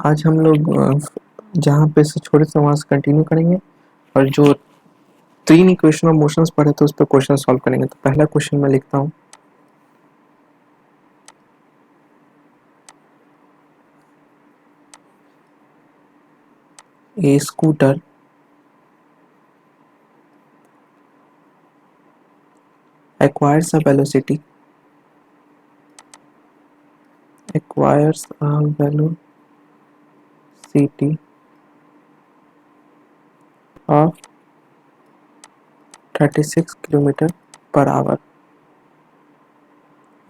आज हम लोग जहाँ पे से छोड़े थे वहाँ से कंटिन्यू करेंगे और जो 3 इक्वेशन ऑफ मोशंस पढ़े थे उस पर क्वेश्चन सॉल्व करेंगे। तो पहला क्वेश्चन मैं लिखता हूँ, ए scooter acquires a velocity of 36 kilometer per hour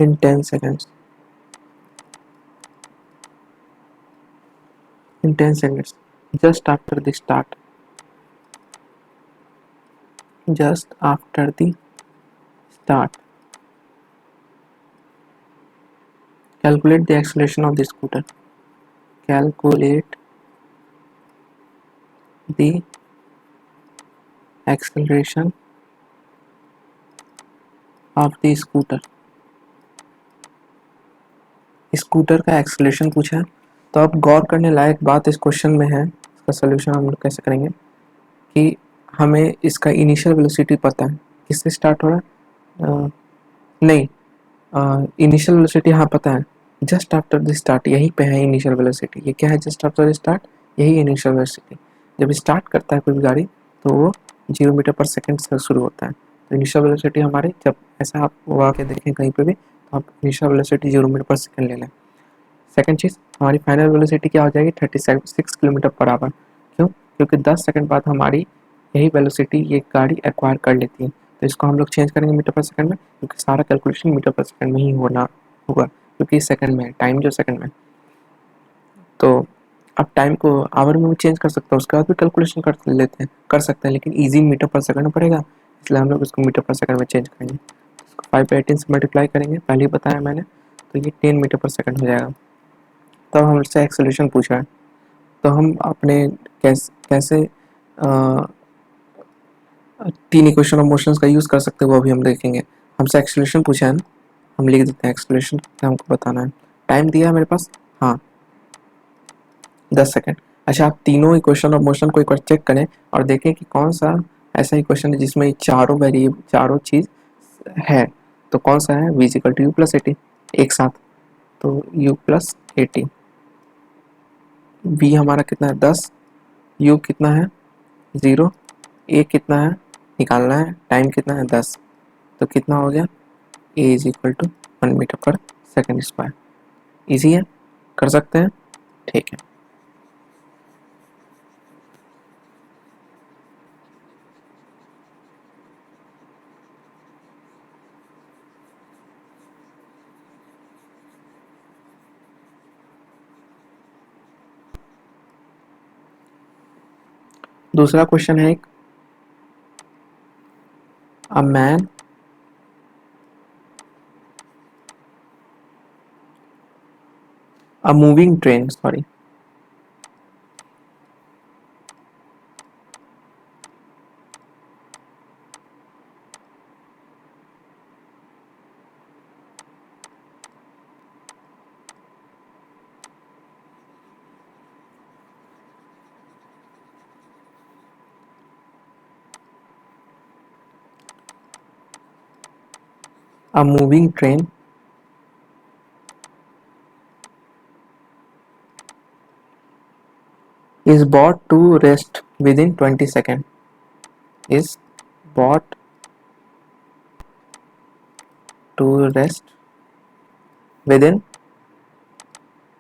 in 10 seconds. Just after the start. Just after the start. Calculate the acceleration of the scooter. Calculate the acceleration of the scooter. Scooter का acceleration पूछा है, तो अब गौर करने लायक बात इस question में है, इसका सोल्यूशन हम लोग कैसे करेंगे कि हमें इसका इनिशियल वेलोसिटी पता है, किससे स्टार्ट हो रहा है, नहीं, इनिशियल वेलोसिटी हाँ पता है, जस्ट आफ्टर द स्टार्ट यहीं पे है इनिशियल वेलोसिटी। ये क्या है? जस्ट आफ्टर द स्टार्ट, यही इनिशियल वेलोसिटी। जब स्टार्ट करता है कोई भी गाड़ी तो वो 0 मीटर पर सेकंड से शुरू होता है। तो इनिशियल वेलोसिटी हमारी, जब ऐसा आप हुआ के देखें कहीं पे भी, तो आप इनिशियल वेलोसिटी 0 मीटर पर सेकंड ले लें। सेकंड चीज़, हमारी फाइनल वेलोसिटी क्या हो जाएगी? 36 किलोमीटर पर आवर। क्यों? क्योंकि 10 सेकंड बाद हमारी यही वेलोसिटी ये गाड़ी एक्वायर कर लेती है। तो इसको हम लोग चेंज करेंगे मीटर पर सेकंड में, क्योंकि सारा कैलकुलेशन मीटर पर सेकंड में ही होना होगा, क्योंकि सेकंड में है, टाइम जो सेकंड में। तो अब टाइम को आवर में भी चेंज कर सकते हैं, उसके बाद भी कैलकुलेशन कर लेते हैं, कर सकते हैं, लेकिन ईजी मीटर पर सेकंड में पड़ेगा, इसलिए हम लोग इसको मीटर पर सेकंड में चेंज करेंगे। इसको 5/18 से मल्टीप्लाई करेंगे, पहले ही बताया मैंने, तो ये 10 मीटर पर सेकंड हो जाएगा। तब हमसे एक्सेलरेशन पूछा है, तो हम अपने कैसे तीन इक्वेशन ऑफ मोशंस का यूज़ कर सकते हैं वो अभी हम देखेंगे। हमसे एक्सेलरेशन पूछा है ना, हम लिख देते हैं एक्सेलरेशन, क्या हमको बताना है। टाइम दिया है मेरे पास, हाँ 10 सेकेंड। अच्छा, आप तीनों इक्वेशन ऑफ मोशन को एक बार चेक करें और देखें कि कौन सा ऐसा इक्वेशन है जिसमें चारों चीज़ है। तो कौन सा है? v equal to u plus at एक साथ, तो u प्लस एटी। v हमारा कितना है? 10, u कितना है? 0, a कितना है निकालना है, टाइम कितना है? 10, तो कितना हो गया? a is equal to 1 metre per second square. Easy है, कर सकते हैं, ठीक है। दूसरा क्वेश्चन है एक, a man a moving train, sorry, a moving train is brought to rest within 20 seconds, is brought to rest within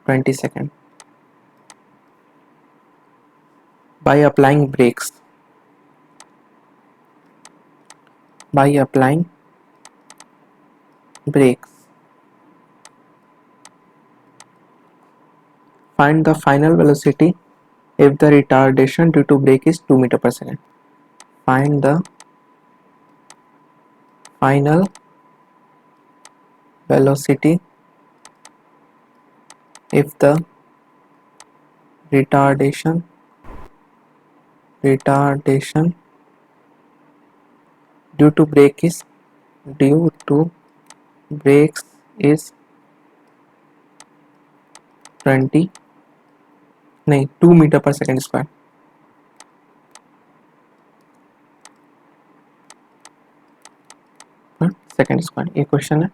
20 seconds by applying brakes, by applying brakes. Find the final velocity if the retardation due to brake is 2 meter per second. Find the final velocity if the retardation due to brake is due to brakes is 20 नहीं 2 metre per second square. Second square ये question है,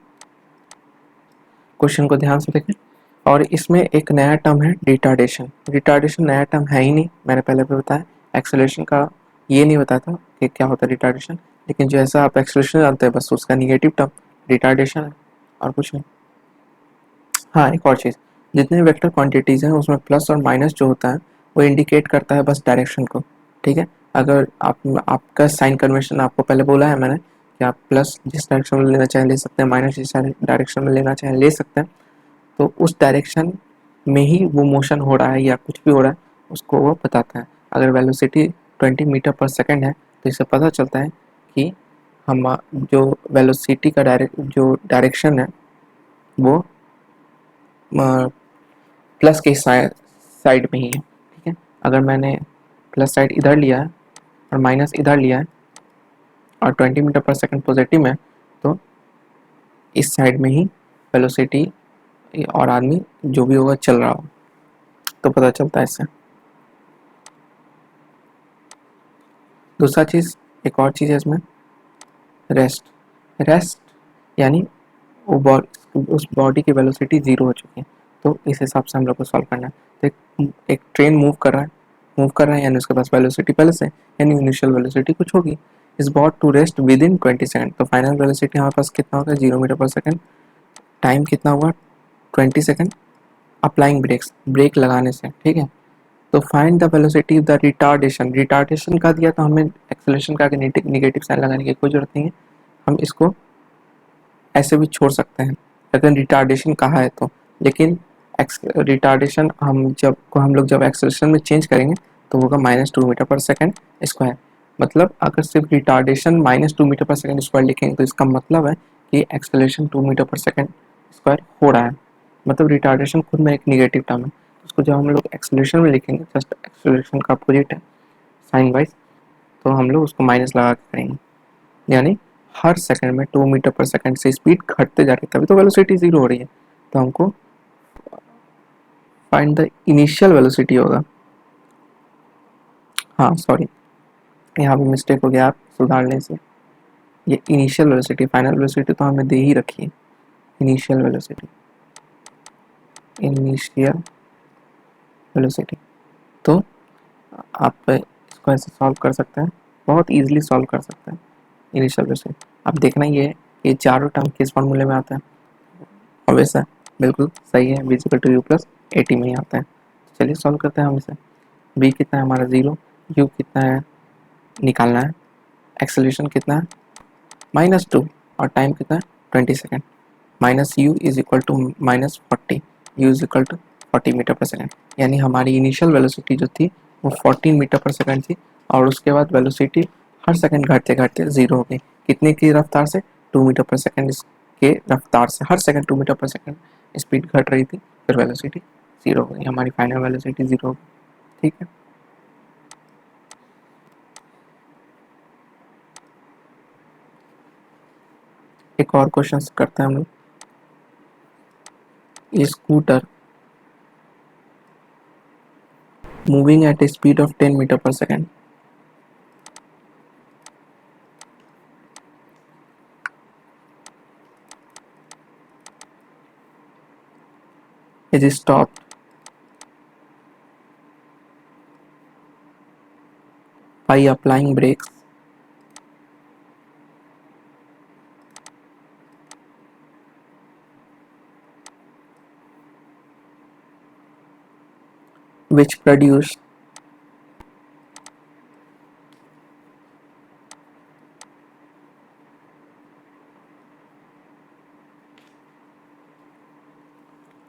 question को ध्यान से देखें। और इसमें एक नया टर्म है रिटार्डेशन। रिटार्डेशन नया टर्म है ही नहीं, मैंने पहले भी बताया। एक्सेलरेशन का ये नहीं बताया था कि क्या होता है रिटार्डेशन, लेकिन जैसा आप एक्सेलरेशन जानते हैं बस उसका निगेटिव टर्म रिटार्डेशन है और कुछ नहीं। हाँ एक और चीज़, जितने वेक्टर क्वांटिटीज़ हैं उसमें प्लस और माइनस जो होता है वो इंडिकेट करता है बस डायरेक्शन को, ठीक है। अगर आपका साइन कन्वेंशन आपको पहले बोला है मैंने कि आप प्लस जिस डायरेक्शन में लेना चाहें ले सकते हैं, माइनस जिस डायरेक्शन में लेना चाहें ले सकते हैं, तो उस डायरेक्शन में ही वो मोशन हो रहा है या कुछ भी हो रहा है उसको वो बताता है। अगर वेलोसिटी 20 मीटर पर सेकेंड है तो इससे पता चलता है कि हम जो वेलोसिटी का जो डायरेक्शन है वो प्लस के साइड में ही है, ठीक है। अगर मैंने प्लस साइड इधर लिया है और माइनस इधर लिया है और 20 मीटर पर सेकेंड पॉजिटिव में, तो इस साइड में ही वेलोसिटी और आदमी जो भी होगा चल रहा हो, तो पता चलता है इससे। दूसरा चीज़, एक और चीज़ है इसमें, रेस्ट। रेस्ट यानी उस बॉडी की वेलोसिटी ज़ीरो हो चुकी है, तो इस हिसाब से हम लोग को सॉल्व करना है। तो एक ट्रेन मूव कर रहा है यानी उसके पास वेलोसिटी पहले से, यानी इनिशियल वेलोसिटी कुछ होगी। Is brought to rest within 20 seconds, तो फाइनल वेलोसिटी हमारे पास कितना होगा 0 मीटर पर सेकंड, टाइम कितना हुआ 20 सेकंड, अप्लाइंग ब्रेक लगाने से, ठीक है। तो find the velocity the retardation, retardation का दिया तो हमें एक्सेलरेशन का आगे निगेटिव साइन लगाने की कोई जरूरत नहीं है, हम इसको ऐसे भी छोड़ सकते हैं अगर रिटार्डेशन कहा है तो। लेकिन रिटार्डेशन हम लोग जब एक्सेलरेशन में चेंज करेंगे तो होगा -2 मीटर पर सेकेंड स्क्वायर। मतलब अगर सिर्फ retardation -2 metre per second square लिखेंगे तो इसका मतलब है कि acceleration 2 metre per second square हो रहा है। मतलब रिटार्डेशन खुद में एक निगेटिव टर्म है, उसको जब हम लोग एक्सेलरेशन में लिखेंगे, जस्ट एक्सेलरेशन का अपोजिट है साइन वाइज, तो हम लोग उसको माइनस लगा के करेंगे। यानी हर सेकंड में 2 मीटर पर सेकंड से स्पीड घटते जा रही है, तभी तो वेलोसिटी जीरो हो रही है। तो हमको फाइंड द इनिशियल वेलोसिटी होगा। हाँ सॉरी, यहाँ पे मिस्टेक हो गया, आप सुधारने से। ये इनिशियल वेलोसिटी, फाइनल वेलोसिटी तो हमें दे ही रखी है। Initial velocity, initial velocity. तो आप इसको ऐसे सॉल्व कर सकते हैं, बहुत इजीली सॉल्व कर सकते हैं इनिशियल वेलोसिटी। अब देखना ये है ये चारों टर्म किस फॉर्मूले में आता है। ऑब्वियस है, बिल्कुल सही है, v/u प्लस AT में ही आता है। चलिए सॉल्व करते हैं हम इसे। v कितना है हमारा 0, u कितना है निकालना है, एक्सेलरेशन कितना है -2 और टाइम कितना है 20 second, minus u is equal to -40, u is equal to 40 metre per second. यानी हमारी इनिशियल वेलोसिटी जो थी वो 14 मीटर पर सेकेंड थी और उसके बाद वेलोसिटी हर सेकेंड घटते घटते ज़ीरो हो गई। कितने की रफ्तार से 2 मीटर पर सेकेंड के रफ्तार से, हर second 2 metre per second speed घट रही थी, फिर वेलोसिटी ज़ीरो हो गई, हमारी फाइनल वेलोसिटी ज़ीरो हो गई, ठीक है। एक और क्वेश्चन करते हैं हम लोग। Scooter moving at a speed of 10 metre per second is stopped by applying brakes which produce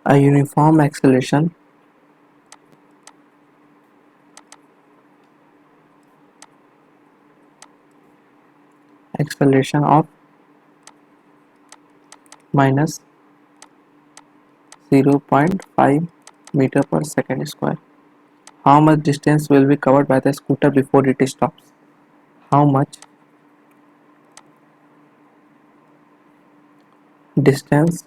a uniform acceleration of minus 0.5 meter per second square. How much distance will be covered by the scooter before it stops? How much distance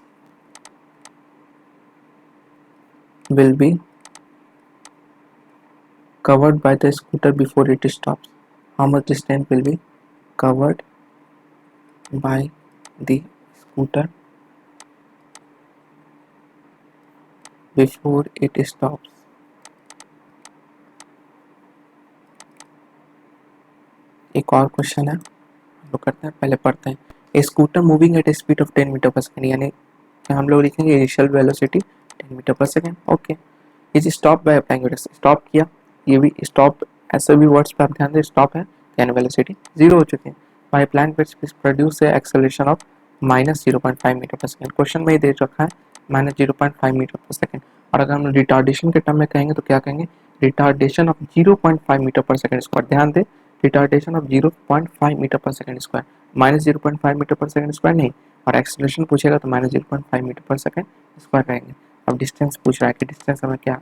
will be covered by the scooter before it stops. How much distance will be covered by the scooter before it stops? एक और question है, हम लोग करते हैं, पहले पढ़ते हैं. A scooter moving at a speed of 10 metre per second, यानी हम लोग लिखेंगे initial velocity 10 metre per second. Okay, is stop by applying velocity, stop किया, ये भी स्टॉप, ऐसे भी वर्ड्स पे आप ध्यान दें, स्टॉप है यानी वेलोसिटी जीरो हो चुकी है. By applying which produce acceleration of -0.5 metre per second. Question में ही दे रखा है -0.5 मीटर पर सेकेंड. और अगर हम रिटार्डेशन के टर्म में कहेंगे तो क्या कहेंगे, retardation of 0.5 metre per second square. ध्यान दें, retardation of 0.5 metre per second square, -0.5 metre per second square नहीं. और एक्सेलरेशन पूछेगा तो -0.5 मीटर पर सेकेंड स्क्वायर रहेंगे. अब डिस्टेंस पूछ रहा है कि डिस्टेंस हमें क्या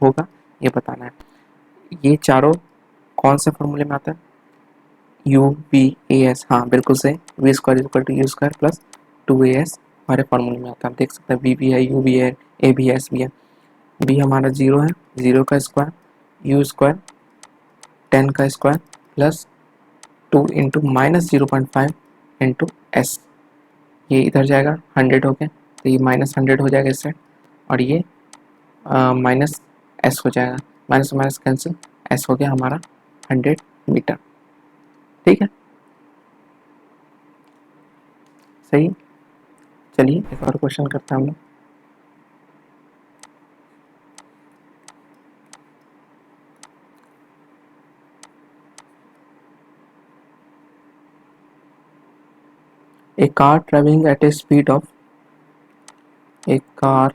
होगा ये बताना है. ये चारों कौन से फॉर्मूले में आता है, यू बी ए एस, हाँ बिल्कुल सही, v square equal to u square plus 2as हमारे फॉर्मूले में आता है. आप देख सकते हैं वी भी है, यू भी है, ए भी है, एस भी है. बी हमारा जीरो है, जीरो का स्क्वायर, यू स्क्वायर 10 का square plus 2 into -0.5 into S. ये इधर जाएगा 100 हो गया तो ये -100 हो जाएगा इससे, और ये माइनस एस हो जाएगा, माइनस माइनस कैंसिल, एस हो गया हमारा 100 मीटर. ठीक है, सही. चलिए एक और क्वेश्चन करते हैं हम लोग. A car traveling at a speed of a car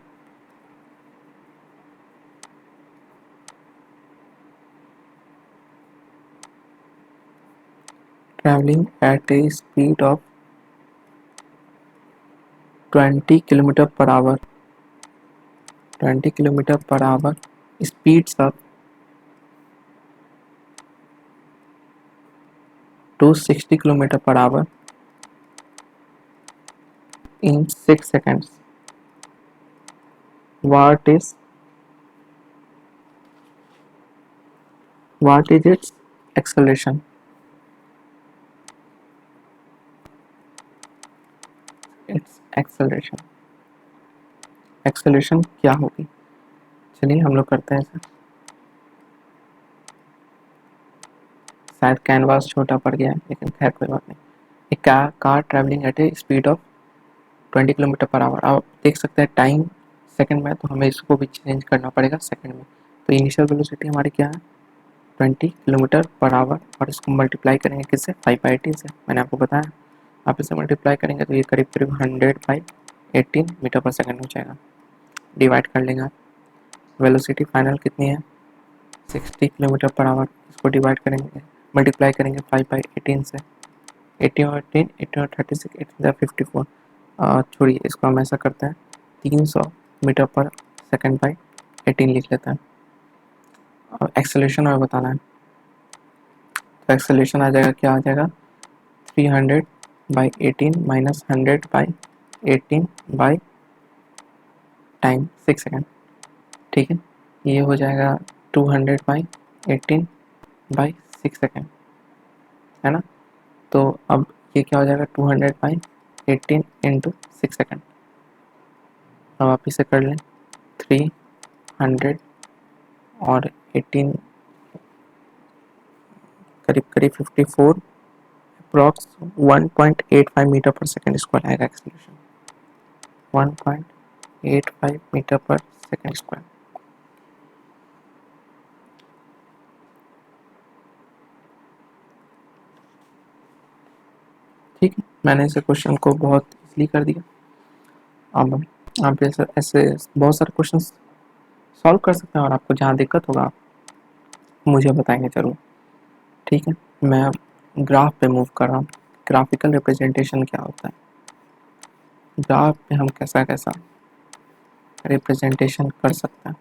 traveling at a speed of 20 kilometer per hour, 20 kilometer per hour speeds up to 60 kilometer per hour in 6 seconds. What is its acceleration? Its acceleration क्या होगी. चलिए हम लोग करते हैं ऐसा. शायद canvas छोटा पड़ गया है लेकिन खैर कोई बात नहीं. एक car travelling eight a speed of 20 kilometre per hour. आप देख सकते हैं टाइम सेकंड में, तो हमें इसको भी चेंज करना पड़ेगा सेकंड में. तो इनिशियल वेलोसिटी हमारी क्या है 20 किलोमीटर पर आवर, और इसको मल्टीप्लाई करेंगे किससे 5/18 से, मैंने आपको बताया. आप इसे मल्टीप्लाई करेंगे तो ये करीब करीब 100/18 मीटर पर सेकंड हो जाएगा. डिवाइड कर लेंगे आप, वेलोसिटी फाइनल कितनी है 60 किलोमीटर पर आवर. इसको डिवाइड करेंगे, मल्टीप्लाई करेंगे 5/18 से, 18 और 18, 18 और 36, 18 54. छोड़िए इसको हम ऐसा करते हैं 300 मीटर पर सेकंड बाई 18 लिख लेते हैं. और एक्सेलरेशन और बताना है, तो एक्सेलरेशन आ जाएगा, क्या आ जाएगा 300/18 माइनस 100/18 बाई टाइम 6 सेकेंड. ठीक है, ये हो जाएगा 200/18 बाई 6 सेकेंड, है ना. तो अब ये क्या हो जाएगा 200/18 इंटू 6 सेकेंड. अब आप इसे कर लें 300 और 18 करीब करीब 54, approx 1.85 metre per second square आएगा acceleration, 1.85 metre per second square. ठीक है, मैंने इसे क्वेश्चन को बहुत इजीली कर दिया. अब आप ऐसे ऐसे बहुत सारे क्वेश्चन सॉल्व कर सकते हैं, और आपको जहाँ दिक्कत होगा आप मुझे बताएंगे ज़रूर. ठीक है, मैं अब ग्राफ पे मूव कर रहा हूँ. ग्राफिकल रिप्रेजेंटेशन क्या होता है, ग्राफ पे हम कैसा कैसा रिप्रेजेंटेशन कर सकते हैं.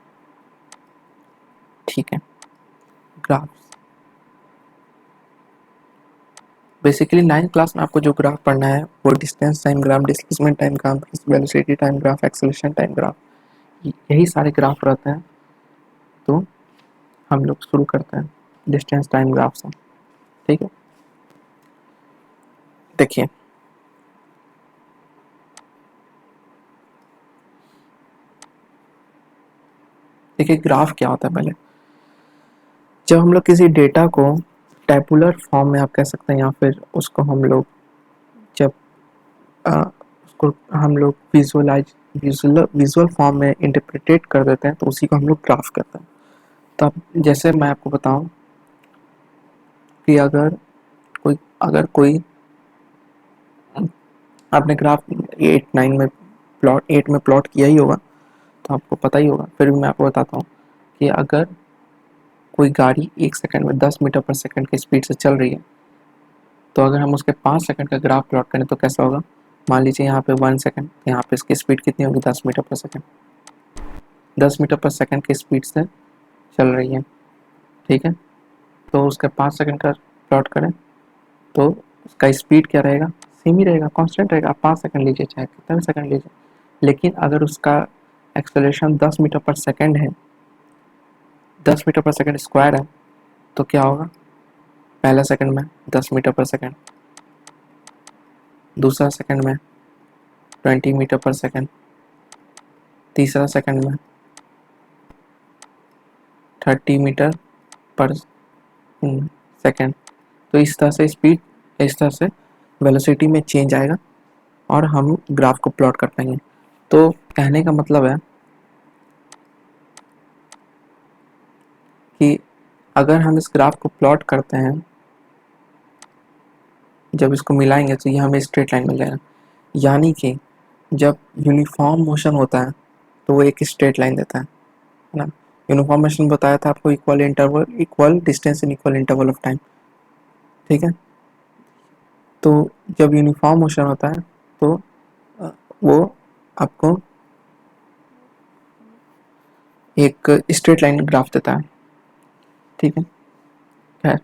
ठीक है, ग्राफ बेसिकली 9th क्लास में आपको जो ग्राफ पढ़ना है वो distance time graph, displacement time graph, velocity time graph, acceleration time graph, यही सारे ग्राफ रहते हैं. तो हम लोग शुरू करते हैं डिस्टेंस टाइम ग्राफ से। ठीक है, देखिए देखिए ग्राफ क्या होता है। पहले जब हम लोग किसी डेटा को टैबुलर फॉर्म में आप कह सकते हैं, या फिर उसको हम लोग जब उसको हम लोग विजुअल फॉर्म में इंटरप्रिटेट कर देते हैं, तो उसी को हम लोग ग्राफ करते हैं। तो अब जैसे मैं आपको बताऊं कि अगर कोई आपने ग्राफ 8 में प्लॉट किया ही होगा, तो आपको पता ही होगा, फिर भी मैं आपको बताता हूँ कि अगर कोई गाड़ी 1 सेकंड में 10 मीटर पर सेकंड की स्पीड से चल रही है, तो अगर हम उसके 5 सेकंड का ग्राफ प्लॉट करें तो कैसा होगा। मान लीजिए यहाँ पे 1 सेकंड, यहाँ पे इसकी स्पीड कितनी होगी, 10 मीटर पर सेकंड। 10 मीटर पर सेकंड की स्पीड से चल रही है, ठीक है। तो उसके 5 सेकंड का प्लॉट करें तो उसका स्पीड क्या रहेगा, सेम ही रहेगा, कांस्टेंट रहेगा। आप 5 सेकंड लीजिए चाहे कितना भी सेकंड लीजिए, लेकिन अगर उसका एक्सेलरेशन 10 मीटर पर सेकंड है, 10 मीटर पर सेकंड स्क्वायर है, तो क्या होगा, पहला सेकंड में 10 मीटर पर सेकंड, दूसरा सेकंड में 20 मीटर पर सेकंड, तीसरा सेकंड में 30 मीटर पर सेकंड। तो इस तरह से स्पीड, इस तरह से वेलोसिटी में चेंज आएगा और हम ग्राफ को प्लॉट कर पाएंगे। तो कहने का मतलब है कि अगर हम इस ग्राफ को प्लॉट करते हैं, जब इसको मिलाएंगे तो ये हमें स्ट्रेट लाइन मिल जाएगा। यानी कि जब यूनिफॉर्म मोशन होता है तो वो एक स्ट्रेट लाइन देता है ना। यूनिफॉर्म मोशन बताया था आपको, equal interval, equal distance in equal interval of time, ठीक है। तो जब यूनिफॉर्म मोशन होता है तो वो आपको एक स्ट्रेट लाइन ग्राफ देता है, ठीक है। खैर,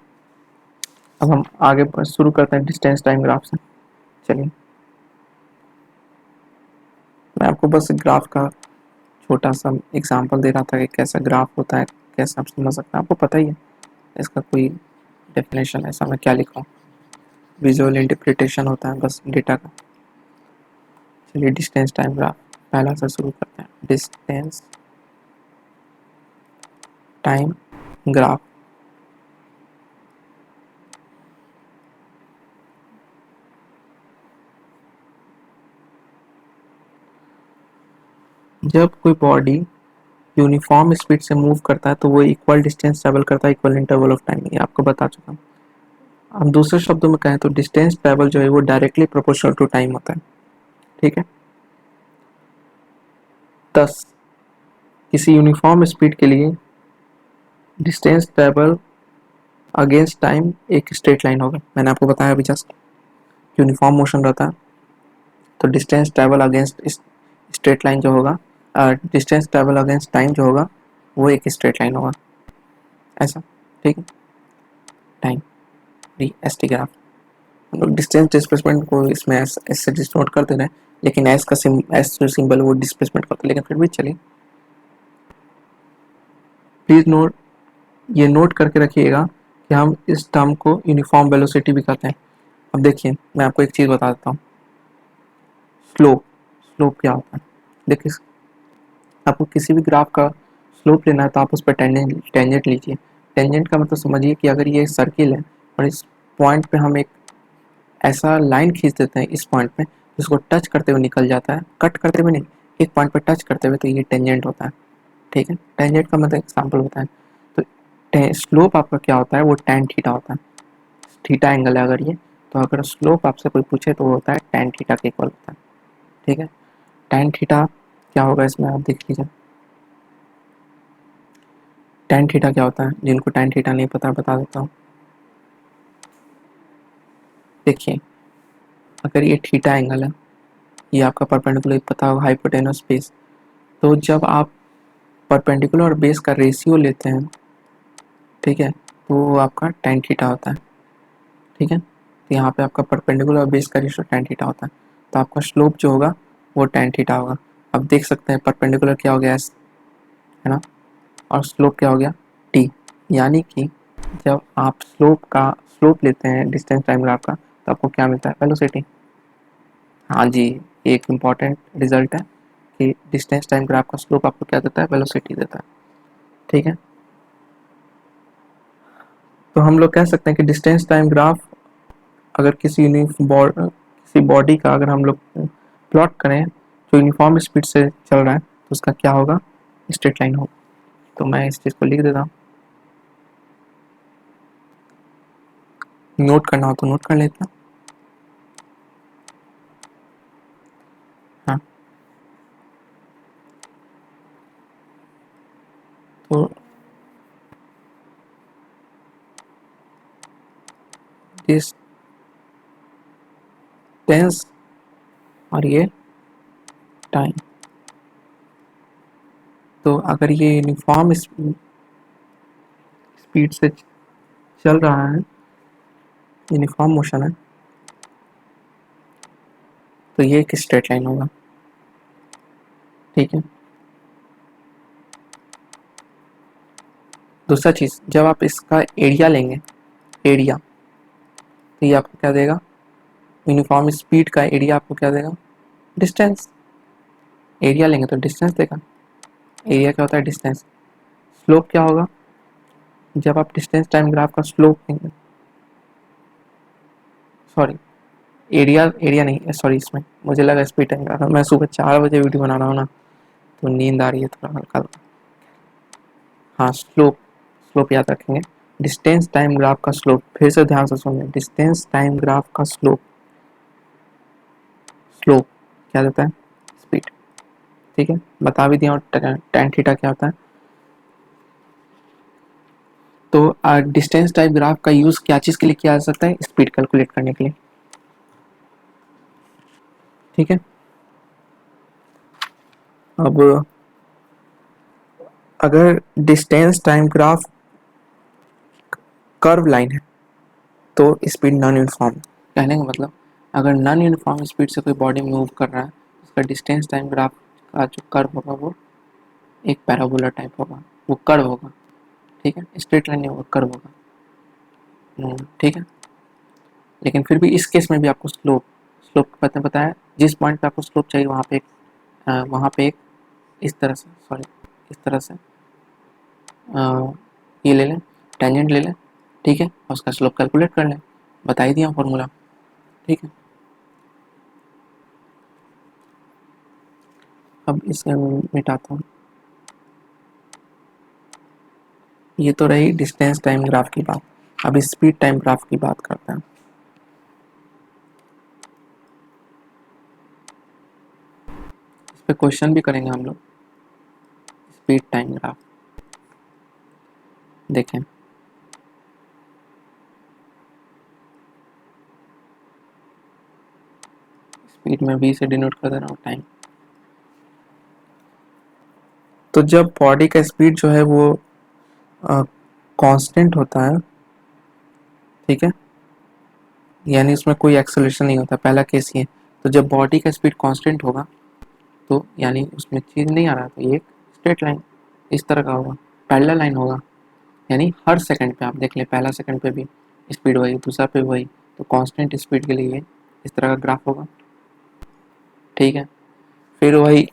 अब हम आगे शुरू करते हैं डिस्टेंस टाइम ग्राफ से। चलिए, मैं आपको बस ग्राफ का छोटा सा एग्जांपल दे रहा था कि कैसा ग्राफ होता है, कैसे आप समझ सकते हैं। आपको पता ही है इसका कोई डेफिनेशन ऐसा मैं क्या लिखूँ, विजुअल इंटरप्रिटेशन होता है बस डेटा का। चलिए डिस्टेंस टाइम ग्राफ पहला से शुरू करते हैं। डिस्टेंस टाइम ग्राफ, जब कोई बॉडी यूनिफॉर्म स्पीड से मूव करता है तो वो इक्वल डिस्टेंस ट्रेवल करता है इक्वल इंटरवल ऑफ टाइम, ये आपको बता चुका हूँ। अब दूसरे शब्दों में कहें तो डिस्टेंस ट्रेवल जो है वो डायरेक्टली प्रोपोर्शनल टू टाइम होता है, ठीक है। 10 किसी यूनिफॉर्म स्पीड के लिए डिस्टेंस ट्रेवल अगेंस्ट टाइम एक स्ट्रेट लाइन होगा। मैंने आपको बताया अभी जस्ट, यूनिफॉर्म मोशन रहता है तो distance travel against straight line जो होगा, डिस्टेंस ट्रेवल अगेंस्ट टाइम जो होगा वो एक स्ट्रेट लाइन होगा, ऐसा, ठीक है। Time D S T graph, हम लोग डिस्टेंस डिस्प्लेसमेंट को इसमें एस से डिनोट कर दे रहे हैं, लेकिन एस जो सिंबल वो डिस्प्लेसमेंट करता है, लेकिन फिर भी चलिए प्लीज नोट, ये नोट करके रखिएगा कि हम इस टर्म को यूनिफॉर्म वेलोसिटी भी कहते हैं। अब देखिए मैं आपको एक चीज़ बता देता हूँ, स्लोप, स्लोप क्या होता है। देखिए आपको किसी भी ग्राफ का स्लोप लेना है तो आप उस पर टेंजेंट लीजिए। टेंजेंट का मतलब समझिए कि अगर ये सर्किल है और इस पॉइंट पे हम एक ऐसा लाइन खींच देते हैं इस पॉइंट पे जिसको टच करते हुए निकल जाता है, कट करते हुए नहीं, एक पॉइंट पे टच करते हुए, तो ये टेंजेंट होता है, ठीक है। टेंजेंट का मतलब एग्जाम्पल बताएं तो स्लोप आपका क्या होता है, वो tan थीटा होता है, थीटा एंगल है अगर ये, तो अगर स्लोप आपसे कोई पूछे तो वो होता है tan थीटा के इक्वल होता है, ठीक है। tan थीटा क्या होगा इसमें आप देख लीजिए, tan थीटा क्या होता है, जिनको tan थीटा नहीं पता बता देता हूँ। देखिए अगर ये थीटा एंगल है, ये आपका परपेंडिकुलर पता होगा हाइपोटेनस बेस, तो जब आप परपेंडिकुलर और बेस का रेशियो लेते हैं, ठीक है, तो वो आपका tan थीटा होता है, ठीक है। तो यहाँ पे आपका परपेंडिकुलर और बेस का रेशियो tan थीटा होता है, तो आपका स्लोप जो होगा वो tan थीटा होगा। अब देख सकते हैं परपेंडिकुलर क्या हो गया s, है ना, और स्लोप क्या हो गया t, यानी कि जब आप स्लोप लेते हैं डिस्टेंस टाइम ग्राफ का, तो आपको क्या मिलता है? वेलोसिटी। हाँ जी, एक इम्पॉर्टेंट रिजल्ट है कि डिस्टेंस टाइम ग्राफ का स्लोप आपको क्या देता है? वेलोसिटी देता है। ठीक है, तो हम लोग कह सकते हैं कि डिस्टेंस टाइम ग्राफ अगर किसी बॉडी का अगर हम लोग प्लॉट करें जो यूनिफॉर्म स्पीड से चल रहा है, तो उसका क्या होगा? स्ट्रेट लाइन होगा। तो मैं इस चीज़ को लिख देता हूँ, नोट करना हो तो नोट कर लेता हूँ। हाँ, तो डिस्टेंस और ये टाइम, तो अगर ये यूनिफॉर्म स्पीड से चल रहा है, यूनिफॉर्म मोशन है, तो ये एक स्ट्रेट लाइन होगा। ठीक है, दूसरा चीज़, जब आप इसका एरिया लेंगे, एरिया, तो ये आपको क्या देगा? यूनिफॉर्म स्पीड का एरिया आपको क्या देगा? डिस्टेंस। एरिया लेंगे तो डिस्टेंस देगा। एरिया क्या होता है? डिस्टेंस। स्लोप क्या होगा? जब आप डिस्टेंस टाइम ग्राफ का स्लोप लेंगे, सॉरी, एरिया एरिया नहीं, सॉरी, इसमें मुझे लगा स्पीड टाइम ग्राफ। मैं सुबह 4 बजे वीडियो बना रहा हूँ ना, तो नींद आ रही है थोड़ा हल्का। हाँ, स्लोप, स्लोप याद रखेंगे। डिस्टेंस टाइम ग्राफ का स्लोप, फिर से ध्यान से सुनिए, डिस्टेंस टाइम ग्राफ का स्लोप, स्लोप क्या देता है? स्पीड। ठीक है, बता भी दिया। और tan थीटा क्या होता है? तो डिस्टेंस टाइप ग्राफ का यूज क्या चीज के लिए किया जा सकता है? स्पीड कैलकुलेट करने के लिए। ठीक है, अब अगर distance time graph curve line है तो स्पीड नॉन यूनिफॉर्म। कहने का मतलब, अगर नॉन यूनिफॉर्म स्पीड से कोई बॉडी मूव कर रहा है, उसका डिस्टेंस टाइम ग्राफ का जो कर्व होगा वो एक पैराबोला टाइप होगा, वो कर्व होगा। ठीक है, स्ट्रेट लाइन नहीं होगा, कर्व होगा। ठीक है, लेकिन फिर भी इस केस में भी आपको स्लोप, स्लोप पता है, जिस पॉइंट पे आपको स्लोप चाहिए वहाँ पे एक इस तरह से, सॉरी, इस तरह से ये ले लें, टेंजेंट ले लें। ठीक है, और उसका स्लोप कैलकुलेट कर लें। बता ही दिया फॉर्मूला। ठीक है, अब इसे मिटाता हूँ। ये तो रही डिस्टेंस टाइम ग्राफ की बात। अब स्पीड टाइम ग्राफ की बात करते हैं। इस पे क्वेश्चन भी करेंगे हम लोग। स्पीड टाइम ग्राफ देखें, स्पीड में v से डिनोट कर दे रहा हूँ टाइम। तो जब बॉडी का स्पीड जो है वो कांस्टेंट होता है, ठीक है, यानी उसमें कोई एक्सेलरेशन नहीं होता, पहला केस ये। तो जब बॉडी का स्पीड कांस्टेंट होगा, तो यानी उसमें चेंज नहीं आ रहा, तो ये एक स्ट्रेट लाइन इस तरह का होगा, पैरेलल लाइन होगा। यानी हर सेकंड पे आप देख लें, पहला सेकंड पे भी स्पीड वही, दूसरा पे वही, तो कांस्टेंट स्पीड के लिए इस तरह का ग्राफ होगा। ठीक है, फिर वही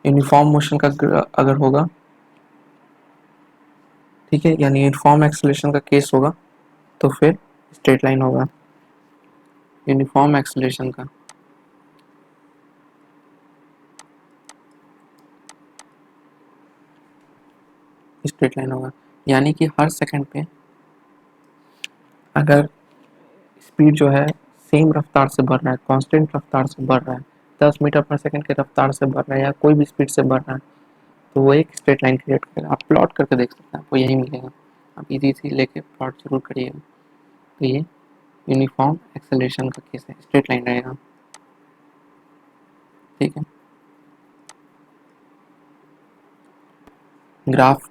यूनिफॉर्म मोशन का अगर होगा, ठीक है, यानी यूनिफॉर्म एक्सेलरेशन का केस होगा, तो फिर स्ट्रेट लाइन होगा। यूनिफॉर्म एक्सेलरेशन का स्ट्रेट लाइन होगा, यानी कि हर सेकंड पे अगर स्पीड जो है सेम रफ्तार से बढ़ रहा है, कांस्टेंट रफ्तार से बढ़ रहा है, 10 मीटर पर सेकंड के रफ्तार से बढ़ रहा है, या कोई भी स्पीड से बढ़ रहा है, तो वो एक स्ट्रेट लाइन क्रिएट करेगा। आप प्लॉट करके देख सकते हैं, आपको यही मिलेगा। आप इजी सी लेके प्लॉट जरूर करिएगा। तो ये यूनिफॉर्म एक्सेलरेशन का केस है, स्ट्रेट लाइन रहेगा। ठीक है, ग्राफ,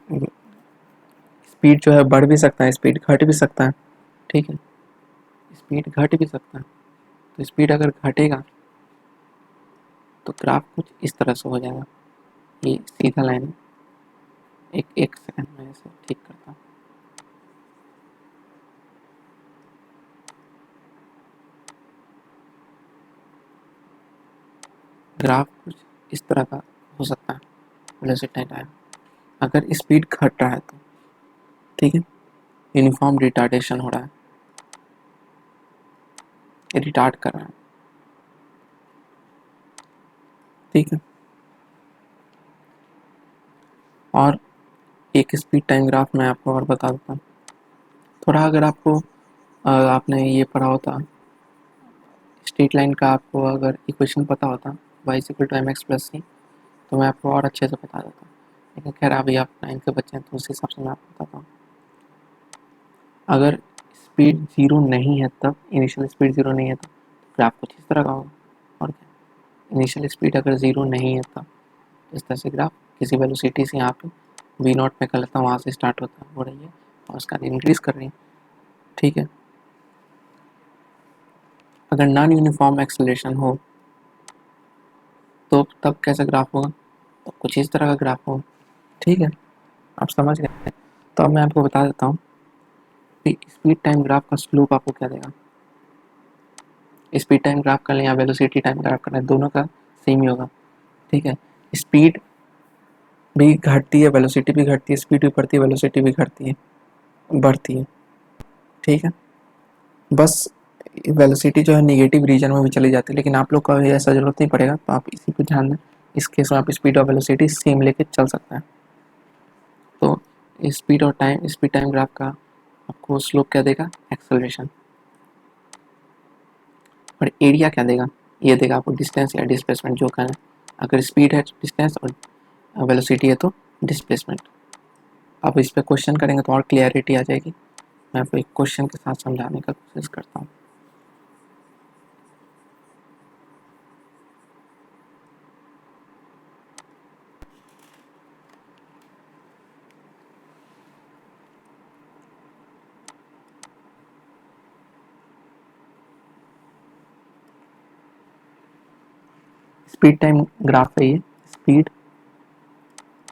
स्पीड जो है बढ़ भी सकता है, स्पीड घट भी सकता है। ठीक है, स्पीड घट भी सकता है। तो स्पीड अगर घटेगा तो ग्राफ कुछ इस तरह से हो जाएगा, ये सीधा लाइन है, एक सेकंड में इसे ठीक करता हूँ। ग्राफ कुछ इस तरह का हो सकता है वेलोसिटी टाइम। अगर स्पीड घट रहा है तो ठीक है, यूनिफॉर्म रिटार्डेशन हो रहा है, रिटार्ड कर रहा है, ठीक है। और एक स्पीड टाइम ग्राफ मैं आपको और बता देता हूँ थोड़ा। अगर आपको आपने ये पढ़ा होता स्ट्रेट लाइन का, आपको अगर इक्वेशन पता होता y equal to M X plus C, तो मैं आपको और अच्छे से बता देता। लेकिन खैर अभी आप 9 के बच्चे हैं तो उस हिसाब से मैं आपको बताता हूँ। अगर स्पीड जीरो नहीं है तब, इनिशियल स्पीड जीरो नहीं है तो ग्राफ कुछ इस तरह का होगा। और क्या, इनिशियल स्पीड अगर जीरो नहीं है तब इस तरह से ग्राफ किसी वेलोसिटी से यहाँ पे वी नॉट में कर लेता हूँ, वहाँ से स्टार्ट होता है, हो रही है और उसका इंक्रीज कर रही है, ठीक है। अगर नॉन यूनिफॉर्म एक्सेलरेशन हो तो तब कैसा ग्राफ होगा, तो कुछ इस तरह का ग्राफ होगा, ठीक है। आप समझ गए। तो अब मैं आपको बता देता हूँ कि स्पीड टाइम ग्राफ का स्लोप आपको क्या देगा। स्पीड टाइम ग्राफ कर लें या वेलोसिटी टाइम ग्राफ कर लें, दोनों का सेम ही होगा, ठीक है। स्पीड भी घटती है, वेलोसिटी भी घटती है, स्पीड भी बढ़ती है, वेलोसिटी भी घटती है, बढ़ती है, ठीक है। बस वेलोसिटी जो है नेगेटिव रीजन में भी चली जाती है, लेकिन आप लोग को ऐसा जरूरत नहीं पड़ेगा, तो आप इसी पर ध्यान दें। इस केस में आप स्पीड और वेलोसिटी सेम लेके चल सकते हैं। तो स्पीड और टाइम, स्पीड टाइम ग्राफ का आपको स्लोप क्या देगा, एक्सेलरेशन। और एरिया क्या देगा, ये देगा आपको डिस्टेंस या डिस्प्लेसमेंट जो कहना है। अगर स्पीड है डिस्टेंस और वेलोसिटी है तो डिस्प्लेसमेंट। अब इस पर क्वेश्चन करेंगे तो और क्लियरिटी आ जाएगी। मैं आपको एक क्वेश्चन के साथ समझाने का कोशिश करता हूँ। स्पीड टाइम ग्राफ है ये, स्पीड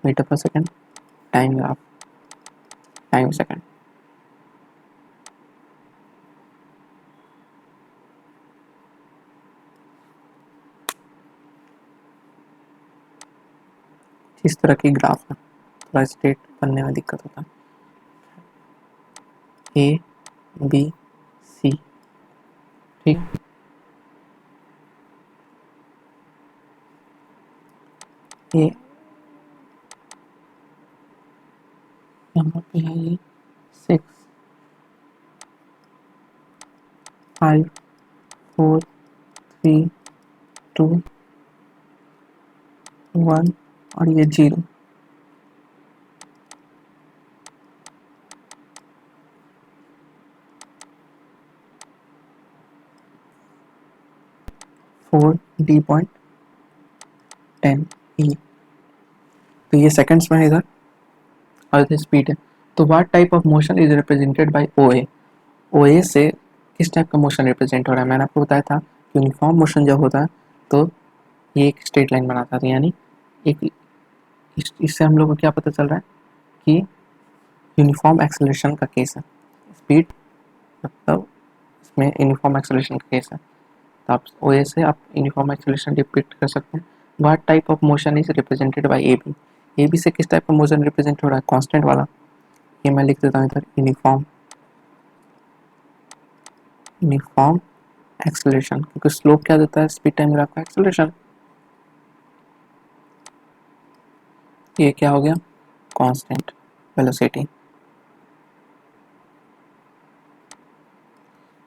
मीटर पर second, time graph time second. इस तरह की ग्राफ है, थोड़ा स्ट्रेट बनने में दिक्कत होता है। ए बी सी, ठीक। ये यहाँ पे है ये 6 5 4 3 2 1 और ये 0। फोर डी पॉइंट 10 ई, तो ये सेकंड्स में है इधर, और इधर स्पीड है। तो what type of motion is represented by O A. O A से किस टाइप का मोशन रिप्रेजेंट हो रहा है, मैंने आपको बताया था यूनिफॉर्म मोशन जब होता है तो ये एक स्ट्रेट लाइन बनाता था, यानी एक इससे हम लोग को क्या पता चल रहा है कि यूनिफॉर्म एक्सेलरेशन का केस है। स्पीड मतलब इसमें यूनिफॉर्म एक्सेलरेशन का केस है, तो आप ओ ए से आप यूनिफॉर्म एक्सेलरेशन डिपिक्ट कर सकते हैं। What type of motion is represented by A B. A B से किस टाइप का मोशन रिप्रेजेंट हो रहा है, कांस्टेंट वाला। ये मैं लिख देता हूँ इधर, यूनिफॉर्म यूनिफॉर्म एक्सेलरेशन, क्योंकि स्लोप क्या देता है स्पीड टाइम ग्राफ का, एक्सेलरेशन। ये क्या हो गया, कांस्टेंट वेलोसिटी,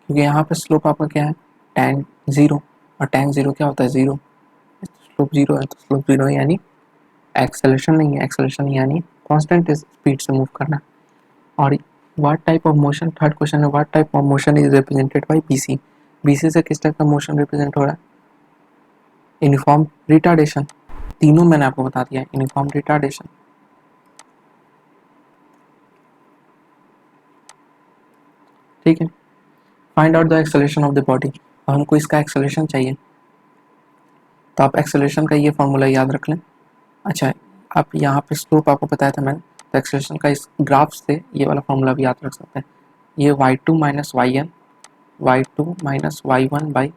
क्योंकि यहाँ पे स्लोप आपका क्या है tan जीरो, और tan जीरो क्या होता है जीरो, स्लोप जीरो है तो स्लोप जीरो है, यानी एक्सेलरेशन नहीं है, एक्सेलरेशन यानी कांस्टेंट स्पीड से मूव करना। और what type of motion, third question है what type of motion is represented by BC. BC से किस टाइप का मोशन रिप्रेजेंट हो रहा है, यूनिफॉर्म रिटार्डेशन। तीनों मैंने आपको बता दिया, यूनिफॉर्म रिटार्डेशन, ठीक है। Find out the acceleration of the body, और हमको इसका एक्सेलरेशन चाहिए, तो आप एक्सेलरेशन का ये फॉर्मूला याद रख लें। अच्छा, आप यहाँ पे स्लोप आपको बताया था मैंने, तो एक्सेलरेशन का इस ग्राफ से ये वाला फॉर्मूला भी याद रख सकते हैं, ये y2 minus y2 minus y1 by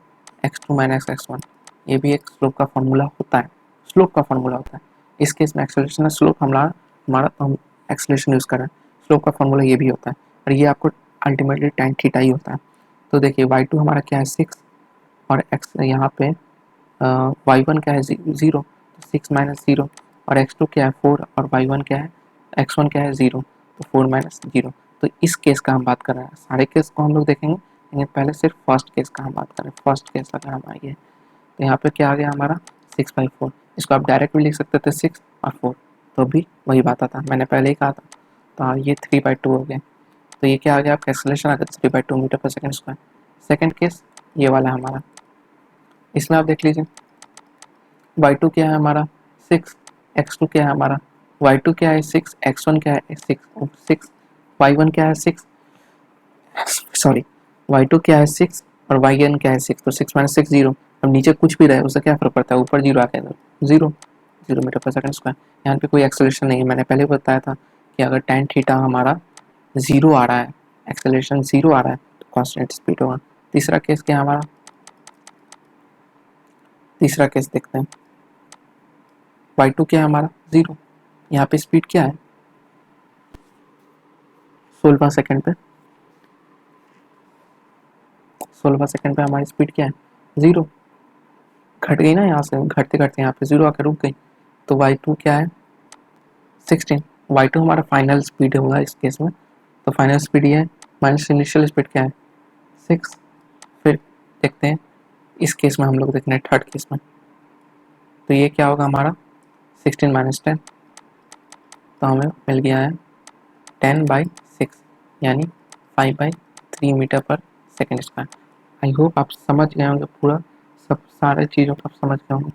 x2 minus x1, ये भी एक स्लोप का फॉर्मूला होता है, स्लोप का फॉर्मूला होता है। इस केस में एक्सेलरेशन है, स्लोप हमारा तो हम एक्सेलरेशन यूज़ कर रहे हैं, स्लोप का फॉर्मूला ये भी होता है, और ये आपको अल्टीमेटली tan थीटा ही होता है। तो देखिए y2 हमारा क्या है 6, और x यहाँ पे y1 क्या है 0, तो 6 माइनस 0, और x2 क्या है 4, और y1 क्या है x1 क्या है 0, तो 4 माइनस 0। तो इस केस का हम बात कर रहे हैं, सारे केस को हम लोग देखेंगे, लेकिन पहले सिर्फ फर्स्ट केस का हम बात करें। फर्स्ट केस अगर हम आइए तो यहाँ पे क्या आ गया हमारा 6/4, इसको आप डायरेक्ट भी लिख सकते थे 6 और 4, तो भी वही बात आता, मैंने पहले ही कहा था। तो ये 3/2 हो गया, तो ये क्या आ गया आपका एक्सेलरेशन आ गया 3/2 metre per second square. Second case ये वाला है हमारा, इसमें आप देख लीजिए y2 क्या है हमारा 6, x2 क्या है हमारा, y2 क्या है 6, x1 क्या है 6, y1 क्या है 6, सॉरी y2 क्या है 6 और yn क्या है 6, तो 6 माइनस 6 0। अब नीचे कुछ भी रहे उससे क्या फ़र्क पड़ता है, ऊपर जीरो आ गया, जीरो जीरो मीटर पर सेकंड स्क्वायर। यहाँ पे कोई एक्सेलरेशन नहीं है, मैंने पहले बताया था कि अगर tan थीटा हमारा जीरो आ रहा है, एक्सेलरेशन जीरो आ रहा है, तो कांस्टेंट स्पीड होगा। तीसरा केस क्या है हमारा, तीसरा केस देखते हैं, y2 क्या है हमारा जीरो, यहाँ पे स्पीड क्या है 16 सेकंड पे, 16 सेकंड पे हमारी स्पीड क्या है जीरो, घट गई ना, यहाँ से घटते घटते यहाँ पे जीरो आकर रुक गई, तो y2 क्या है 16, y2 हमारा फाइनल स्पीड होगा इस केस में, तो फाइनल स्पीड ये है, माइनस इनिशियल स्पीड क्या है 6। फिर देखते हैं इस केस में हम लोग देखते हैं थर्ड केस में, तो ये क्या होगा हमारा 16 माइनस 10, तो हमें मिल गया है 10/6, यानी 5/3 metre per second square. I hope आप समझ गए होंगे पूरा, सब सारे चीज़ों को आप समझ गए होंगे।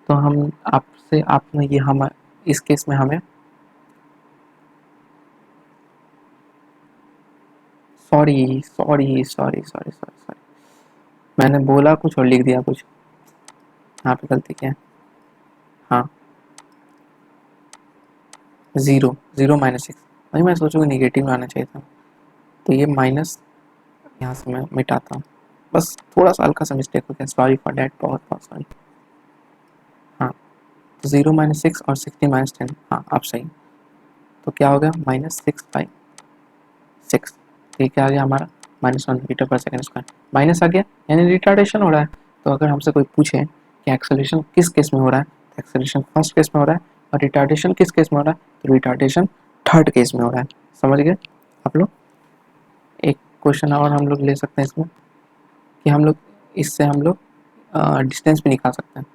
तो हम आपसे आपने ये हम इस केस में हमें sorry sorry sorry sorry sorry sorry मैंने बोला कुछ और लिख दिया कुछ, यहाँ पे गलती क्या है, हाँ ज़ीरो ज़ीरो माइनस 6, वही मैं सोचूंगा निगेटिव में आना चाहिए था, तो ये माइनस यहाँ से मैं मिटाता हूँ, बस थोड़ा सा हल्का सा मिस्टेक हो गया, सॉरी फॉर डैट, बहुत बहुत सॉरी। हाँ तो 0 - 6 और 16 - 10, हाँ आप सही, तो क्या हो गया -6/6, ये क्या आ गया हमारा -1 metre per second square, minus आ गया यानी रिटार्डेशन हो रहा है। तो अगर हमसे कोई पूछे कि एक्सेलरेशन किस केस में हो रहा है, तो एक्सेलरेशन फर्स्ट केस में हो रहा है, और रिटार्डेशन किस केस में हो रहा है, तो रिटार्डेशन थर्ड केस में हो रहा है। समझ गए आप लोग। एक क्वेश्चन और हम लोग ले सकते हैं इसमें, कि हम लोग इससे हम लोग डिस्टेंस भी निकाल सकते हैं।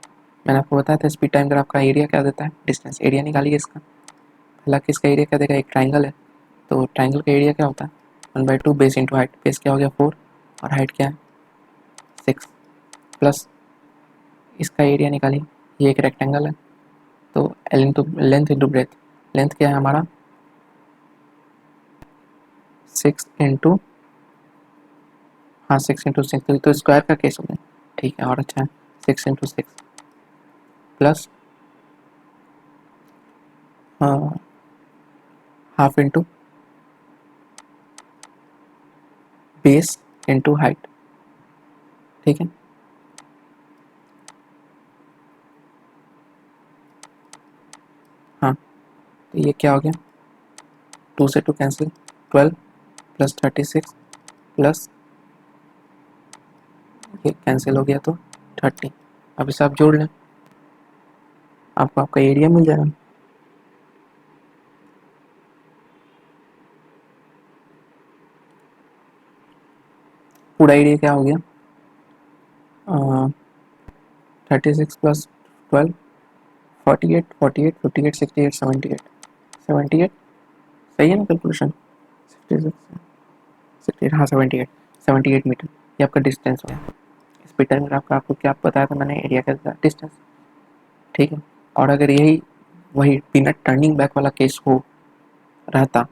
मैंने आपको बताया था स्पीड टाइम ग्राफ का एरिया क्या देता है, डिस्टेंस, एरिया निकालिए इसका। हालांकि इसका एरिया क्या देगा, एक ट्राइंगल है, तो ट्राइंगल का एरिया क्या होता है 1/2 बेस इंटू हाइट, बेस क्या हो गया 4 और हाइट क्या है 6, प्लस इसका एरिया निकालिए, ये एक रेक्टेंगल है, तो लेंथ इंटू ब्रेथ, लेंथ क्या है हमारा 6 इंटू, हाँ 6 × 6, तो स्क्वायर का केस हो गया, ठीक है और अच्छा है 6 × 6 plus half into base into height, ठीक है। हाँ तो ये क्या हो गया 2 से 2 कैंसिल, 12 प्लस 36 प्लस ये कैंसिल हो गया तो 30, अब इसे आप जोड़ लें, आपको आपका एरिया मिल जाएगा। पूरा एरिया क्या हो गया 36 प्लस 12 48 48 58 68 78 78, सही है ना कैलकुलेशन, 66 68, हाँ 78 78 मीटर, ये आपका डिस्टेंस हो गया। स्पीड टाइम ग्राफ का आपको क्या बताया था मैंने, एरिया का डिस्टेंस, ठीक है। और अगर यही वही बिना टर्निंग बैक वाला केस हो रहता,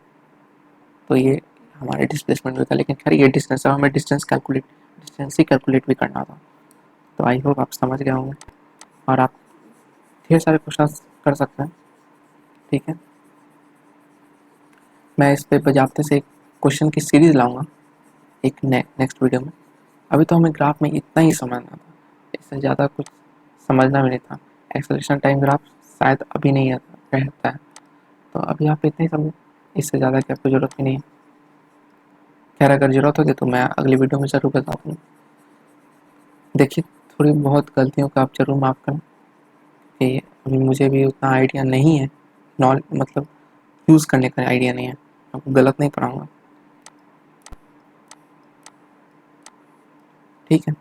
तो ये हमारे डिस्प्लेसमेंट होता, लेकिन खैर ये डिस्टेंस है, हमें डिस्टेंस ही कैलकुलेट भी करना था। तो आई होप आप समझ गए होंगे, और आप ढेर सारे क्वेश्चन कर सकते हैं, ठीक है। मैं इस पे बजाते से एक क्वेश्चन की सीरीज़ लाऊंगा एक नेक्स्ट वीडियो में। अभी तो हमें ग्राफ में इतना ही समझना था, इससे ज़्यादा कुछ समझना भी नहीं था। एक्सेलरेशन टाइम ग्राफ शायद अभी नहीं रहता है, तो अभी आप इतना ही समझो, इससे ज़्यादा की आपको ज़रूरत भी नहीं है। खैर अगर ज़रूरत होगी तो मैं अगली वीडियो में ज़रूर बताऊँगा। देखिए, थोड़ी बहुत गलतियों का आप ज़रूर माफ़ करना कि अभी मुझे भी उतना आइडिया नहीं है, मतलब यूज़ करने का आइडिया नहीं है, आपको गलत नहीं पढ़ाऊँगा। ठीक है।